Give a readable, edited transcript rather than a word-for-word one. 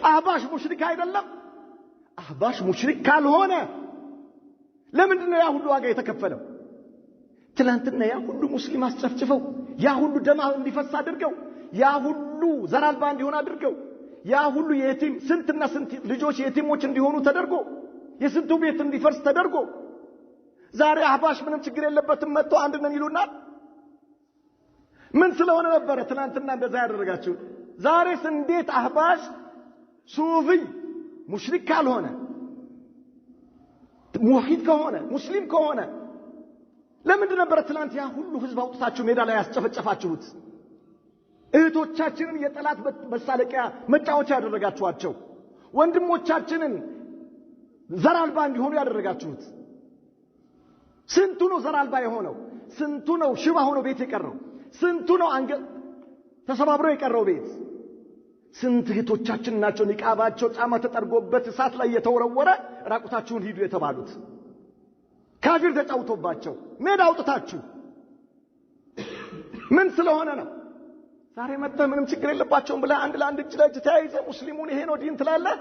አህባሽ ሙሽሪክ አይደለም? አህባሽ ሙሽሪክ ካልሆነ ለምንድነው ያ ሁሉ ዋጋ የተከፈለው? ትላንትና ያ ሁሉ ሙስሊም አስጨፍጭፈው ያ ሁሉ ደም እንዲፈስ አድርገው ያ ሁሉ ዘር አልባ እንዲሆን አድርገው ያ ሁሉ የቲም ስንትና ስንት ልጆች የቲሞች እንዲሆኑ ተደርጎ የስንቱ ቤት እንዲፈርስ ተደርጎ ዛሬ አህባሽ ምንም ችግር የለበትም መጥቶ አንድ ነን ይሉናል። ምን ስለሆነ ነበር ትናንትና እንደዛ ያደረጋችሁ? ዛሬስ እንዴት አህባሽ ሱፊ ሙሽሪክ ካልሆነ ሙሂድ ከሆነ ሙስሊም ከሆነ ለምንድን ነበር ትናንት ያ ሁሉ ህዝብ አውጥታችሁ ሜዳ ላይ ያስጨፈጨፋችሁት? እህቶቻችንን የጠላት መሳለቂያ መጫወቻ ያደረጋችኋቸው፣ ወንድሞቻችንን ዘር አልባ እንዲሆኑ ያደረጋችሁት። ስንቱ ነው ዘር አልባ የሆነው? ስንቱ ነው ሽባ ሆኖ ቤት የቀረው? ስንቱ ነው አንገት ተሰባብሮ የቀረው ቤት? ስንት እህቶቻችን ናቸው ኒቃባቸው ጫማ ተጠርጎበት እሳት ላይ የተወረወረ ራቁታችሁን ሂዱ የተባሉት? ካፊር ተጫውቶባቸው ሜዳ አውጥታችሁ ምን ስለሆነ ነው? ዛሬ መጥተህ ምንም ችግር የለባቸውም ብለህ አንድ ለአንድ እጅ ለእጅ ተያይዘህ ሙስሊሙን ይሄ ነው ዲን ትላለህ።